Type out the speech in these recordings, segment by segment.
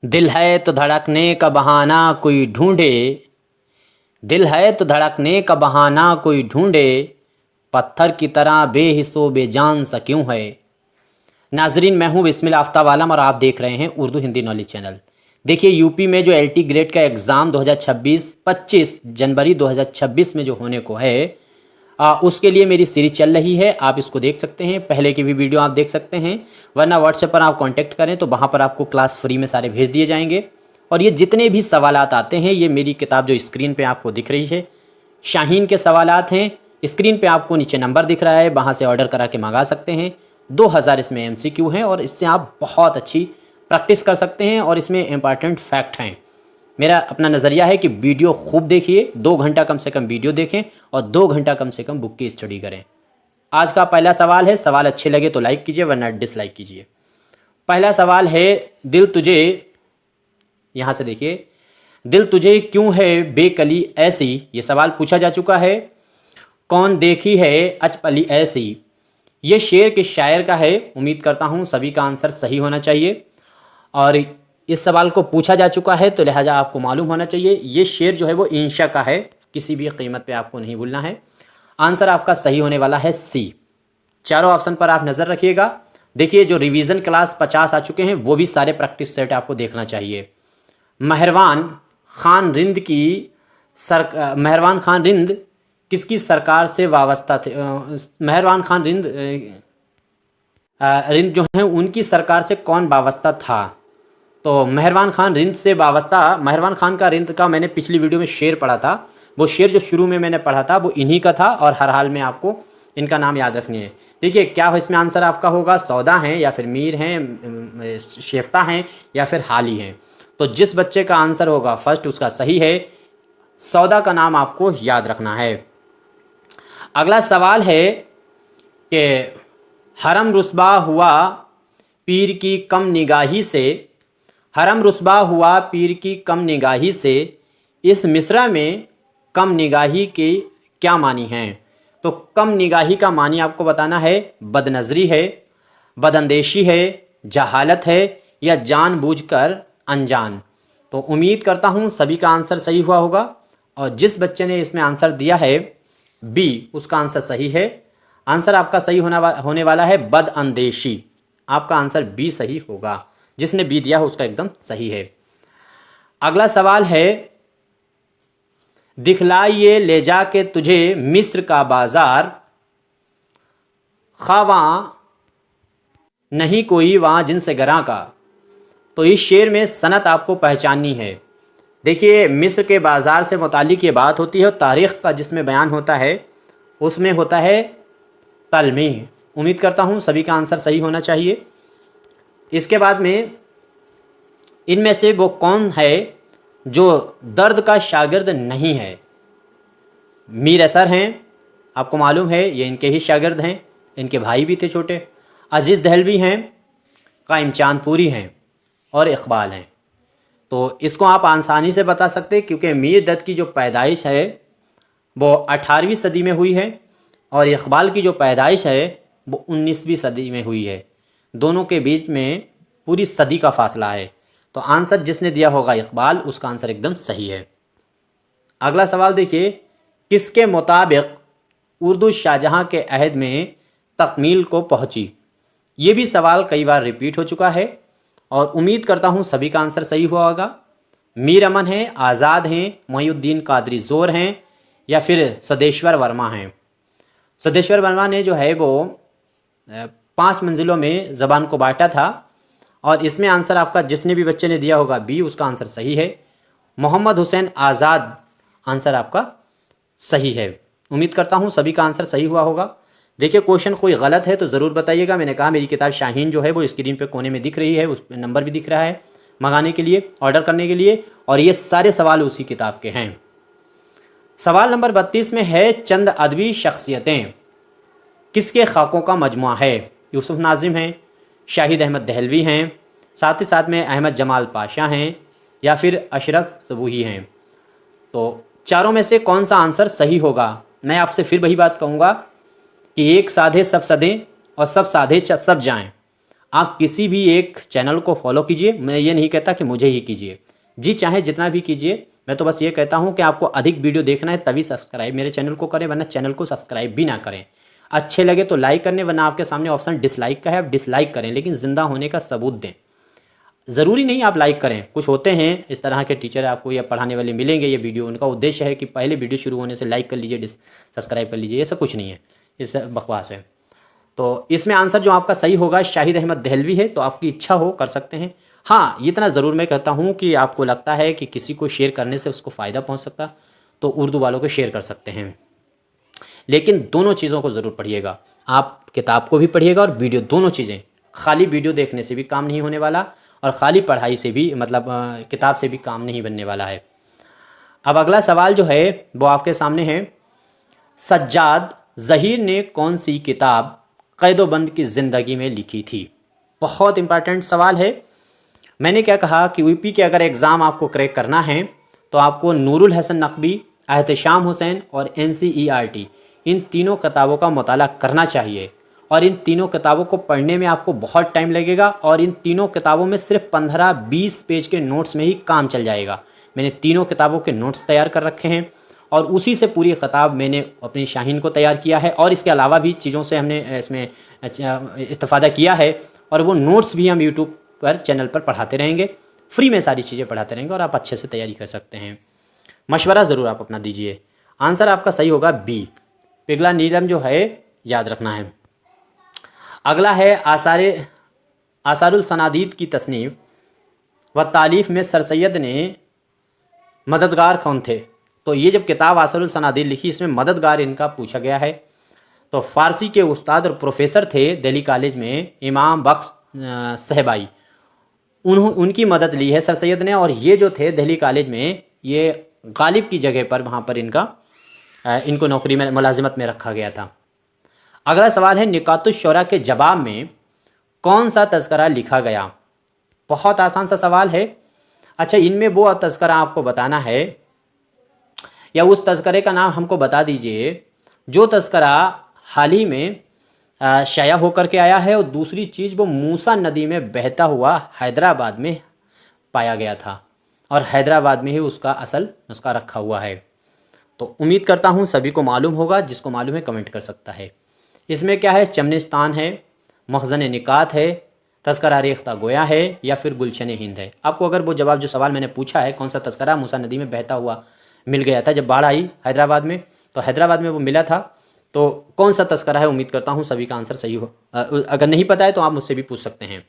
दिल है तो धड़कने का बहाना कोई ढूंढे, दिल है तो धड़कने का बहाना कोई ढूंढे, पत्थर की तरह बेहिस्सो बेजान सा क्यों है। नाजरीन, मैं हूं बिस्मिल आफ्ताब आलम और आप देख रहे हैं उर्दू हिंदी नॉलेज चैनल। देखिए, यूपी में जो एलटी ग्रेड का एग्ज़ाम 2026 25 जनवरी 2026 में जो होने को है, उसके लिए मेरी सीरीज चल रही है। आप इसको देख सकते हैं, पहले की भी वीडियो आप देख सकते हैं, वरना व्हाट्सएप पर आप कांटेक्ट करें तो वहाँ पर आपको क्लास फ्री में सारे भेज दिए जाएंगे। और ये जितने भी सवालात आते हैं, ये मेरी किताब जो स्क्रीन पे आपको दिख रही है, शाहीन के सवालात हैं। स्क्रीन पे आपको नीचे नंबर दिख रहा है, वहाँ से ऑर्डर करा के मंगा सकते हैं। 2000 इसमें एमसीक्यू हैं और इससे आप बहुत अच्छी प्रैक्टिस कर सकते हैं और इसमें इम्पॉर्टेंट फैक्ट हैं। मेरा अपना नज़रिया है कि वीडियो खूब देखिए, 2 घंटा कम से कम वीडियो देखें और 2 घंटा कम से कम बुक की स्टडी करें। आज का पहला सवाल है, सवाल अच्छे लगे तो लाइक कीजिए वरना डिसलाइक कीजिए। पहला सवाल है, दिल तुझे, यहाँ से देखिए, दिल तुझे क्यों है बेकली ऐसी, ये सवाल पूछा जा चुका है। कौन देखी है अचपली ऐसी, ये शेर किस शायर का है। उम्मीद करता हूँ सभी का आंसर सही होना चाहिए और इस सवाल को पूछा जा चुका है तो लिहाजा आपको मालूम होना चाहिए। ये शेर जो है वो इंशा का है, किसी भी कीमत पे आपको नहीं भूलना है। आंसर आपका सही होने वाला है सी। चारों ऑप्शन पर आप नज़र रखिएगा। देखिए, जो रिवीजन क्लास 50 आ चुके हैं वो भी सारे प्रैक्टिस सेट आपको देखना चाहिए। मेहरबान खान रिंद की मेहरबान खान रिंद किसकी सरकार से वाबस्ता थे। मेहरबान खान रिंद जो है उनकी सरकार से कौन वाबस्ता था। तो मेहरबान खान रिंद से वाबस्ता, मेहरबान खान का रिंद का मैंने पिछली वीडियो में शेर पढ़ा था। वो शेर जो शुरू में मैंने पढ़ा था वो इन्हीं का था और हर हाल में आपको इनका नाम याद रखनी है। देखिए, क्या हो इसमें आंसर आपका होगा, सौदा हैं या फिर मीर हैं, शेफ्ता हैं या फिर हाली हैं। तो जिस बच्चे का आंसर होगा फर्स्ट उसका सही है। सौदा का नाम आपको याद रखना है। अगला सवाल है कि हरम रुस्बा हुआ पीर की कम निगाही से, हरम रुस्बा हुआ पीर की कम निगाही से, इस मिसरा में कम निगाही के क्या मानी हैं। तो कम निगाही का मानी आपको बताना है, बदनज़री है, बदअंदेशी है, जहालत है या जानबूझकर अनजान। तो उम्मीद करता हूँ सभी का आंसर सही हुआ होगा और जिस बच्चे ने इसमें आंसर दिया है बी, उसका आंसर सही है। आंसर आपका सही होने वाला है बदअंदेशी। आपका आंसर बी सही होगा। जिसने बी दिया है उसका एकदम सही है। अगला सवाल है, दिखलाइए ले जाके तुझे मिस्र का बाजार, खा वहाँ नहीं कोई वहाँ जिनसे गरां का। तो इस शेर में सनत आपको पहचाननी है। देखिए, मिस्र के बाज़ार से मुतालिक ये बात होती है और तारीख़ का जिसमें बयान होता है उसमें होता है तलमीह। उम्मीद करता हूँ सभी का आंसर सही होना चाहिए। इसके बाद में इनमें से वो कौन है जो दर्द का शागिर्द नहीं है। मीर असर हैं, आपको मालूम है ये इनके ही शागिर्द हैं, इनके भाई भी थे छोटे। अजीज़ दहलवी हैं, कायम चांदपुरी हैं और इकबाल हैं। तो इसको आप आसानी से बता सकते हैं क्योंकि मीर दत्त की जो पैदाइश है वो 18वीं सदी में हुई है और इकबाल की जो पैदाइश है वो 19वीं सदी में हुई है। दोनों के बीच में पूरी सदी का फासला है। तो आंसर जिसने दिया होगा इकबाल, उसका आंसर एकदम सही है। अगला सवाल देखिए, किसके मुताबिक उर्दू शाहजहाँ के अहद में तकमील को पहुँची। ये भी सवाल कई बार रिपीट हो चुका है और उम्मीद करता हूँ सभी का आंसर सही हुआ होगा। मीर अमन हैं, आज़ाद हैं, मोहिउद्दीन कादरी ज़ोर हैं या फिर सदेश्वर वर्मा हैं। सदेश्वर वर्मा ने जो है वो 5 मंजिलों में ज़बान को बांटा था और इसमें आंसर आपका जिसने भी बच्चे ने दिया होगा बी, उसका आंसर सही है। मोहम्मद हुसैन आज़ाद आंसर आपका सही है। उम्मीद करता हूँ सभी का आंसर सही हुआ होगा। देखिए, क्वेश्चन कोई गलत है तो ज़रूर बताइएगा। मैंने कहा मेरी किताब शाहीन जो है वो स्क्रीन पे कोने में दिख रही है, उस पर नंबर भी दिख रहा है मंगाने के लिए, ऑर्डर करने के लिए, और ये सारे सवाल उसी किताब के हैं। सवाल नंबर 32 में है, चंद अदबी शख्सियतें किसके खाकों का मजमुआ है। यूसुफ नाजिम हैं, शाहिद अहमद दहलवी हैं, साथ ही साथ में अहमद जमाल पाशा हैं या फिर अशरफ सबूही हैं। तो चारों में से कौन सा आंसर सही होगा। मैं आपसे फिर वही बात कहूँगा कि एक साधे सब सदें और सब साधे सब जाएं। आप किसी भी एक चैनल को फॉलो कीजिए, मैं ये नहीं कहता कि मुझे ही कीजिए, जी चाहे जितना भी कीजिए, मैं तो बस ये कहता हूँ कि आपको अधिक वीडियो देखना है तभी सब्सक्राइब मेरे चैनल को करें, वरना चैनल को सब्सक्राइब भी ना करें। अच्छे लगे तो लाइक करने, वरना आपके सामने ऑप्शन डिसलाइक का है, आप डिसलाइक करें, लेकिन ज़िंदा होने का सबूत दें। ज़रूरी नहीं आप लाइक करें, कुछ होते हैं इस तरह के टीचर आपको या पढ़ाने वाले मिलेंगे ये वीडियो, उनका उद्देश्य है कि पहले वीडियो शुरू होने से लाइक कर लीजिए, सब्सक्राइब कर लीजिए, ये सब कुछ नहीं है, ये सब बकवास है। तो इसमें आंसर जो आपका सही होगा शाहिद अहमद दहलवी है, तो आपकी इच्छा हो कर सकते हैं। हाँ, इतना ज़रूर मैं कहता हूँ कि आपको लगता है कि किसी को शेयर करने से उसको फ़ायदा पहुँच सकता, तो उर्दू वालों को शेयर कर सकते हैं, लेकिन दोनों चीज़ों को ज़रूर पढ़िएगा। आप किताब को भी पढ़िएगा और वीडियो, दोनों चीज़ें। खाली वीडियो देखने से भी काम नहीं होने वाला और ख़ाली पढ़ाई से भी मतलब किताब से भी काम नहीं बनने वाला है। अब अगला सवाल जो है वो आपके सामने है, सज्जाद ज़हीर ने कौन सी किताब क़ैदोबंद की ज़िंदगी में लिखी थी? बहुत इंपॉर्टेंट सवाल है। मैंने क्या कहा कि यूपी के अगर एग्ज़ाम आपको क्रैक करना है तो आपको नूरुल हसन नकवी, एहतशाम हुसैन और NCERT इन तीनों किताबों का मुताला करना चाहिए, और इन तीनों किताबों को पढ़ने में आपको बहुत टाइम लगेगा, और इन तीनों किताबों में सिर्फ 15-20 पेज के नोट्स में ही काम चल जाएगा। मैंने तीनों किताबों के नोट्स तैयार कर रखे हैं और उसी से पूरी किताब मैंने अपनी शाहीन को तैयार किया है, और इसके अलावा भी चीज़ों से हमने इसमें इस्तेफ़ादा किया है, और वो नोट्स भी हम यूट्यूब पर चैनल पर पढ़ाते रहेंगे, फ्री में सारी चीज़ें पढ़ाते रहेंगे और आप अच्छे से तैयारी कर सकते हैं। मशवरा ज़रूर आप अपना दीजिए। आंसर आपका सही होगा बी, पिघला नीलम जो है याद रखना है। अगला है आसारुल सनादीद की तसनीफ़ व तालीफ़ में सर सैयद ने मददगार कौन थे? तो ये जब किताब आसारुल सनादीद लिखी, इसमें मददगार इनका पूछा गया है, तो फ़ारसी के उस्ताद और प्रोफेसर थे दिल्ली कॉलेज में इमाम बख्श सहबाई, उनकी मदद ली है सर सैयद ने, और ये जो थे दिल्ली कॉलेज में ये गालिब की जगह पर वहाँ पर इनको नौकरी में मुलाजिमत में रखा गया था। अगला सवाल है, निकातुश्शोरा के जवाब में कौन सा तज़किरा लिखा गया? बहुत आसान सा सवाल है। अच्छा, इनमें वो तज़किरा आपको बताना है, या उस तज़किरे का नाम हमको बता दीजिए जो तज़किरा हाल ही में शाया होकर के आया है, और दूसरी चीज़ वो मूसा नदी में बहता हुआ हैदराबाद में पाया गया था, और हैदराबाद में ही उसका असल नुस्खा रखा हुआ है। तो उम्मीद करता हूँ सभी को मालूम होगा, जिसको मालूम है कमेंट कर सकता है। इसमें क्या है, चमनिस्तान है, मखज़न निकात है, तज़किरा रेख्ता गोया है, या फिर गुलशन हिंद है। आपको अगर वो जवाब जो सवाल मैंने पूछा है, कौन सा तज़किरा मूसा नदी में बहता हुआ मिल गया था जब बाढ़ आई हैदराबाद में, तो हैदराबाद में वो मिला था, तो कौन सा तज़किरा है? उम्मीद करता हूँ सभी का आंसर सही हो। अगर नहीं पता है तो आप मुझसे भी पूछ सकते हैं।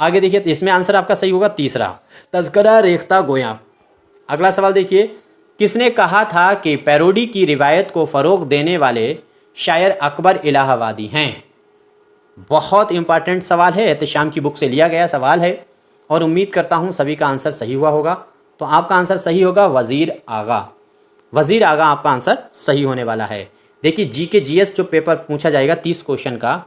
आगे देखिए, इसमें आंसर आपका सही होगा तीसरा, तज़किरा रेख्ता गोया। अगला सवाल देखिए, किसने कहा था कि पैरोडी की रिवायत को फ़रोग़ देने वाले शायर अकबर इलाहाबादी हैं? बहुत इंपॉर्टेंट सवाल है, एहतशाम की बुक से लिया गया सवाल है, और उम्मीद करता हूँ सभी का आंसर सही हुआ होगा। तो आपका आंसर सही होगा वज़ीर आगा। वज़ीर आगा आपका आंसर सही होने वाला है। देखिए, GK GS जो पेपर पूछा जाएगा 30 क्वेश्चन का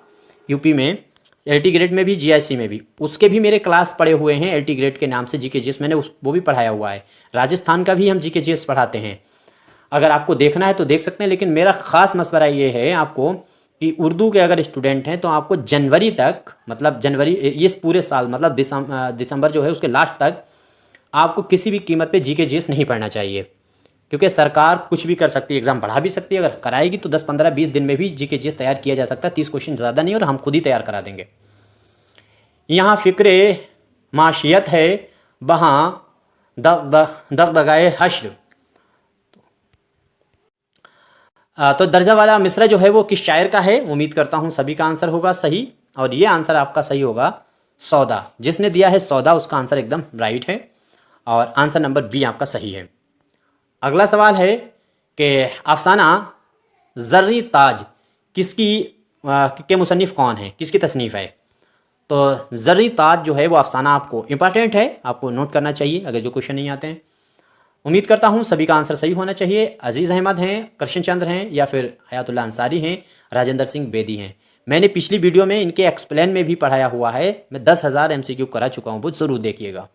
यूपी में, LT ग्रेड में भी, GIC में भी, उसके भी मेरे क्लास पढ़े हुए हैं LT ग्रेड के नाम से। GK GS मैंने वो भी पढ़ाया हुआ है। राजस्थान का भी हम GK GS पढ़ाते हैं, अगर आपको देखना है तो देख सकते हैं। लेकिन मेरा ख़ास मशवरा ये है आपको कि उर्दू के अगर स्टूडेंट हैं तो आपको जनवरी तक, मतलब जनवरी इस पूरे साल, मतलब दिसंबर जो है उसके लास्ट तक आपको किसी भी कीमत पे GK GS नहीं पढ़ना चाहिए, क्योंकि सरकार कुछ भी कर सकती है, एग्ज़ाम बढ़ा भी सकती है। अगर कराएगी तो 10, 15, 20 दिन में भी GK GS तैयार किया जा सकता है। 30 क्वेश्चन ज़्यादा नहीं, और हम खुद ही तैयार करा देंगे। यहाँ फ़िक्रे माशियत है, वहाँ दगदगाए हश्र। तो दर्जा वाला मिसरा जो है वो किस शायर का है? उम्मीद करता हूँ सभी का आंसर होगा सही, और ये आंसर आपका सही होगा सौदा। जिसने दिया है सौदा उसका आंसर एकदम राइट है, और आंसर नंबर बी आपका सही है। अगला सवाल है कि अफसाना ज़र्री ताज के मुसन्निफ़ कौन है, किसकी तसनीफ़ है? तो ज़र्री ताज जो है वो अफसाना आपको इंपॉर्टेंट है, आपको नोट करना चाहिए अगर जो क्वेश्चन नहीं आते हैं। उम्मीद करता हूँ सभी का आंसर सही होना चाहिए। अजीज़ अहमद हैं, कृष्ण चंद्र हैं, या फिर हयातुल्लाह अंसारी हैं, राजेंद्र सिंह बेदी हैं। मैंने पिछली वीडियो में इनके एक्सप्लेन में भी पढ़ाया हुआ है, मैं 10,000 MCQ करा चुका हूँ, वो ज़रूर देखिएगा।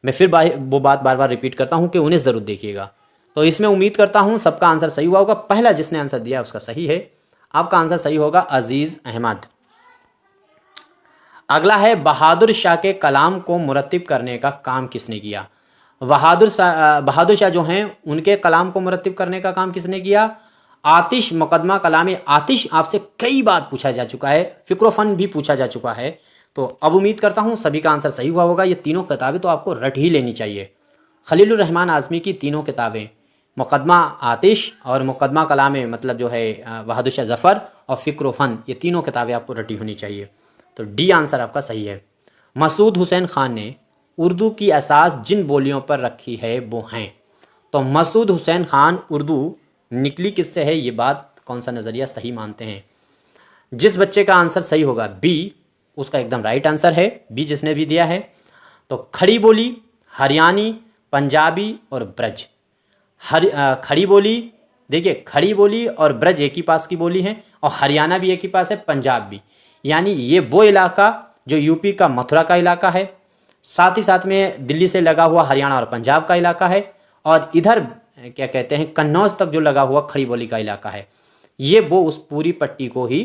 मैं फिर वो बात बार बार रिपीट करता हूँ कि उन्हें ज़रूर देखिएगा। तो इसमें उम्मीद करता हूँ सबका आंसर सही हुआ होगा। पहला जिसने आंसर दिया उसका सही है, आपका आंसर सही होगा अजीज़ अहमद। अगला है बहादुर शाह के कलाम को मुरत्तिब करने का काम किसने किया। बहादुर शाह जो हैं उनके कलाम को मुरत्तिब करने का काम किसने किया। आतिश मुकदमा कलाम आतिश आपसे कई बार पूछा जा चुका है, फ़िक्र फन भी पूछा जा चुका है। तो अब उम्मीद करता हूँ सभी का आंसर सही हुआ होगा। ये तीनों किताबें तो आपको रट ही लेनी चाहिए। खलीलुर रहमान आज़मी की तीनों किताबें, मुकदमा आतिश और मुकदमा कलाम मतलब जो है बहादुर शाह ज़फ़र और फ़िक्र फन, ये तीनों किताबें आपको रटी होनी चाहिए। तो डी आंसर आपका सही है। मसूद हुसैन खान ने उर्दू की असास जिन बोलियों पर रखी है वो हैं। तो मसूद हुसैन खान उर्दू निकली किससे है, ये बात कौन सा नज़रिया सही मानते हैं। जिस बच्चे का आंसर सही होगा बी, उसका एकदम राइट आंसर है बी, जिसने भी दिया है। तो खड़ी बोली, हरियाणी, पंजाबी और ब्रज। खड़ी बोली, देखिए खड़ी बोली और ब्रज एक ही पास की बोली है और हरियाणा भी एक ही पास है, पंजाब भी। यानी ये वो इलाका जो यूपी का मथुरा का इलाका है, साथ ही साथ में दिल्ली से लगा हुआ हरियाणा और पंजाब का इलाका है, और इधर क्या कहते हैं कन्नौज तक जो लगा हुआ खड़ी बोली का इलाका है, ये वो उस पूरी पट्टी को ही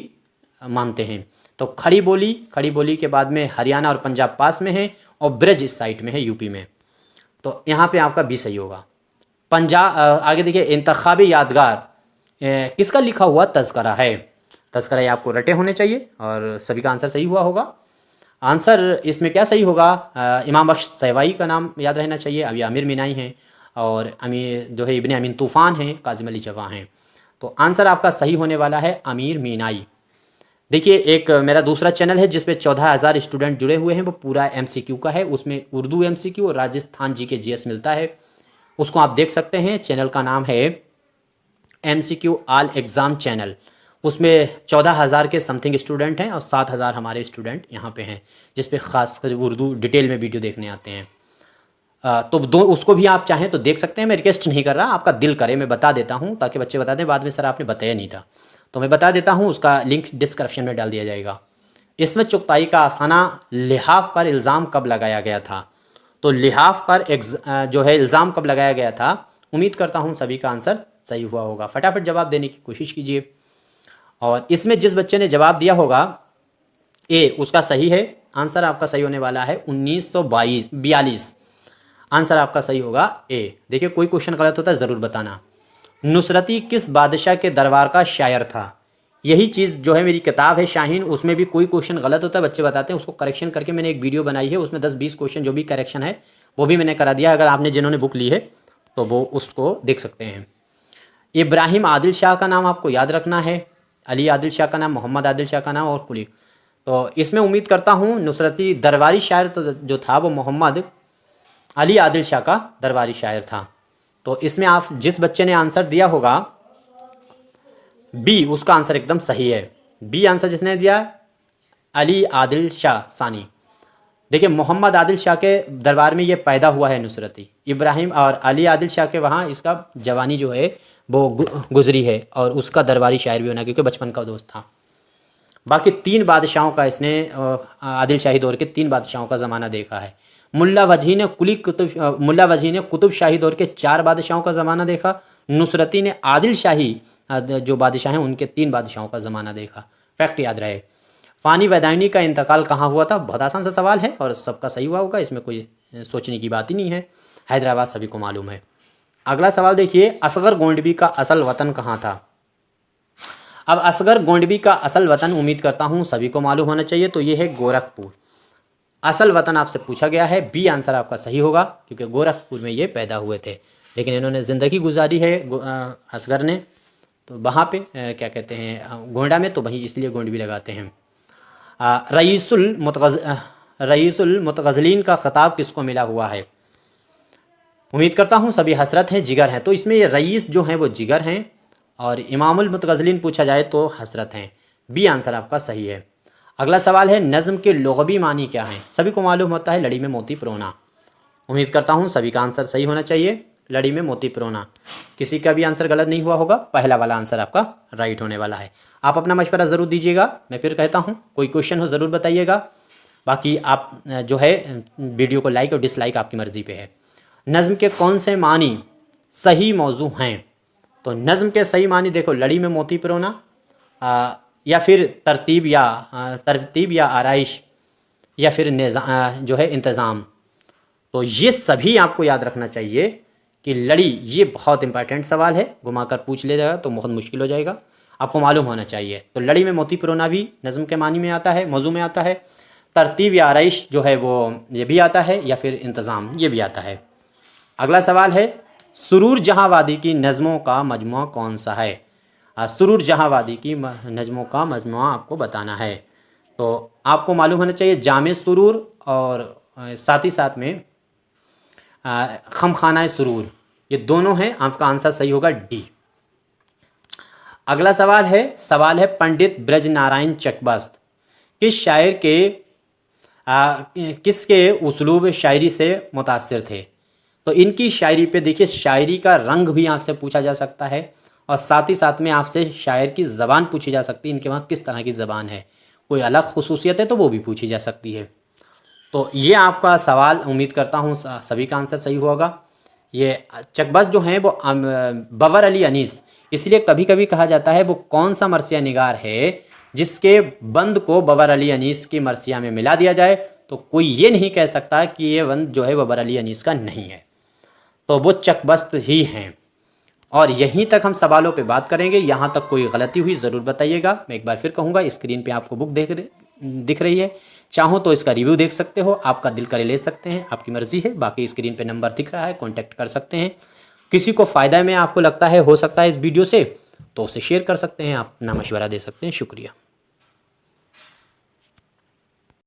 मानते हैं। तो खड़ी बोली के बाद में हरियाणा और पंजाब पास में है और ब्रज इस साइड में है यूपी में। तो यहाँ पे आपका बी सही होगा। आगे देखिए इंतखाबी यादगार किसका लिखा हुआ तज़किरा है। तज़किरा ये आपको रटे होने चाहिए और सभी का आंसर सही हुआ होगा। आंसर इसमें क्या सही होगा, इमाम बख्श सहवाई का नाम याद रहना चाहिए। अभी आमिर मीनाई हैं और अमीर जो है इब्ने अमीन तूफ़ान हैं, काज़िम अली जवा हैं। तो आंसर आपका सही होने वाला है अमीर मीनाई। देखिए एक मेरा दूसरा चैनल है जिस पे 14,000 स्टूडेंट जुड़े हुए हैं, वो पूरा MCQ का है। उसमें उर्दू MCQ और राजस्थान जी के GS मिलता है, उसको आप देख सकते हैं। चैनल का नाम है MCQ ऑल एग्ज़ाम चैनल। उसमें 14,000 के समथिंग स्टूडेंट हैं और 7,000 हमारे स्टूडेंट यहाँ पे हैं, जिस पे ख़ास कर उर्दू डिटेल में वीडियो देखने आते हैं। तो उसको भी आप चाहें तो देख सकते हैं। मैं रिक्वेस्ट नहीं कर रहा, आपका दिल करे मैं बता देता हूँ ताकि बच्चे बता दें बाद में सर आपने बताया नहीं था। तो मैं बता देता हूँ, उसका लिंक डिस्क्रिप्शन में डाल दिया जाएगा। इसमें चुगताई का अफसाना लिहाफ पर इल्ज़ाम कब लगाया गया था। तो लिहाफ पर जो है इल्ज़ाम कब लगाया गया था, उम्मीद करता हूँ सभी का आंसर सही हुआ होगा। फटाफट जवाब देने की कोशिश कीजिए। और इसमें जिस बच्चे ने जवाब दिया होगा ए, उसका सही है। आंसर आपका सही होने वाला है 1942। आंसर आपका सही होगा ए। देखिए कोई क्वेश्चन गलत होता है ज़रूर बताना। नुसरती किस बादशाह के दरबार का शायर था। यही चीज़ जो है मेरी किताब है शाहीन, उसमें भी कोई क्वेश्चन गलत होता है बच्चे बताते हैं, उसको करेक्शन करके मैंने एक वीडियो बनाई है। उसमें 10-20 क्वेश्चन जो भी करेक्शन है वो भी मैंने करा दिया। अगर आपने जिन्होंने बुक ली है तो वो उसको देख सकते हैं। इब्राहिम आदिल शाह का नाम आपको याद रखना है, अली आदिल शाह का नाम, मोहम्मद आदिल शाह का नाम और कुली। तो इसमें उम्मीद करता हूँ नुसरती दरबारी शायर तो जो था वो मोहम्मद अली आदिल शाह का दरबारी शायर था। तो इसमें आप जिस बच्चे ने आंसर दिया होगा बी, उसका आंसर एकदम सही है। बी आंसर जिसने दिया अली आदिल शाह सानी। देखिए मोहम्मद आदिल शाह के दरबार में ये पैदा हुआ है नुसरती। इब्राहिम और अली आदिल शाह के वहाँ इसका जवानी जो है वो गुजरी है और उसका दरबारी शायर भी होना क्योंकि बचपन का दोस्त था। बाकी 3 बादशाहों का इसने आदिल शाही दौर के 3 बादशाहों का ज़माना देखा है। मुल्ला वजी ने कुतुब शाही दौर के 4 बादशाहों का ज़माना देखा। नुसरती ने आदिल शाही जो बादशाह हैं उनके 3 बादशाहों का ज़माना देखा। फैक्ट याद रहे। फ़ानी वैदानी का इंतकाल कहाँ हुआ था। बहुत आसान सा सवाल है और सबका सही हुआ होगा, इसमें कोई सोचने की बात ही नहीं है। हैदराबाद सभी को मालूम है। अगला सवाल देखिए, असगर गोंडवी का असल वतन कहाँ था। अब असगर गोंडवी का असल वतन उम्मीद करता हूँ सभी को मालूम होना चाहिए, तो ये है गोरखपुर। असल वतन आपसे पूछा गया है, बी आंसर आपका सही होगा क्योंकि गोरखपुर में ये पैदा हुए थे, लेकिन इन्होंने ज़िंदगी गुजारी है असगर ने तो वहाँ पे क्या कहते हैं गोंडा में, तो वहीं इसलिए गोंडवी लगाते हैं। रईसुल मुतगज़लिन का ख़िताब किसको मिला हुआ है। उम्मीद करता हूँ सभी हसरत हैं, जिगर हैं, तो इसमें ये रईस जो हैं वो जिगर हैं और इमामुल मुतगज़लिन पूछा जाए तो हसरत हैं। बी आंसर आपका सही है। अगला सवाल है, नज़्म के लुग़वी मानी क्या हैं। सभी को मालूम होता है लड़ी में मोती पिरोना। उम्मीद करता हूँ सभी का आंसर सही होना चाहिए। लड़ी में मोती पिरोना, किसी का भी आंसर गलत नहीं हुआ होगा। पहला वाला आंसर आपका राइट होने वाला है। आप अपना मशवरा ज़रूर दीजिएगा। मैं फिर कहता हूँ कोई क्वेश्चन हो ज़रूर बताइएगा। बाकी आप जो है वीडियो को लाइक और डिसलाइक आपकी मर्ज़ी पे है। नज़्म के कौन से मानी सही मौजू हैं। तो नज़्म के सही मानी देखो, लड़ी में मोती पिरोना या फिर तरतीब या आराइश, या फिर जो है इंतज़ाम। तो ये सभी आपको याद रखना चाहिए कि लड़ी, ये बहुत इंपॉर्टेंट सवाल है, घुमाकर पूछ ले जाएगा तो बहुत मुश्किल हो जाएगा, आपको मालूम होना चाहिए। तो लड़ी में मोती पिरोना भी नज़म के मानी में आता है, मौजू में आता है। तरतीब या आराइश जो है वो ये भी आता है, या फिर इंतज़ाम ये भी आता है। अगला सवाल है, सुरूर जहाँ वादी की नज़मों का मजमुआ कौन सा है? सुरूर जहाँ वादी की नज़मों का मजमुआ आपको बताना है। तो आपको मालूम होना चाहिए जामे सुरूर और साथ ही साथ में खमखाना सुरूर, ये दोनों हैं। आपका आंसर सही होगा डी। अगला सवाल है पंडित ब्रज नारायण चकबस्त किस शायर के किसके उसलूब शायरी से मुतासिर थे? तो इनकी शायरी पे देखिए, शायरी का रंग भी आपसे पूछा जा सकता है और साथ ही साथ में आपसे शायर की ज़बान पूछी जा सकती है, इनके वहाँ किस तरह की ज़बान है, कोई अलग खुसूसियत है तो वो भी पूछी जा सकती है। तो ये आपका सवाल, उम्मीद करता हूँ सभी का आंसर सही होगा। ये चकबस्त जो हैं वो बबर अली अनीस, इसलिए कभी कभी कहा जाता है वो कौन सा मरसिया निगार है जिसके बंद को बबर अली अनीस की मरसिया में मिला दिया जाए, तो कोई ये नहीं कह सकता कि ये बंद जो है बबर अली अनीस का नहीं है, तो वो चकबस्त ही हैं। और यहीं तक हम सवालों पे बात करेंगे। यहाँ तक कोई गलती हुई ज़रूर बताइएगा। मैं एक बार फिर कहूँगा, स्क्रीन पे आपको बुक दिख रही है, चाहो तो इसका रिव्यू देख सकते हो, आपका दिल करे ले सकते हैं, आपकी मर्ज़ी है। बाकी स्क्रीन पे नंबर दिख रहा है, कॉन्टैक्ट कर सकते हैं। किसी को फ़ायदा में आपको लगता है हो सकता है इस वीडियो से, तो उसे शेयर कर सकते हैं, आप अपना मशवरा दे सकते हैं। शुक्रिया।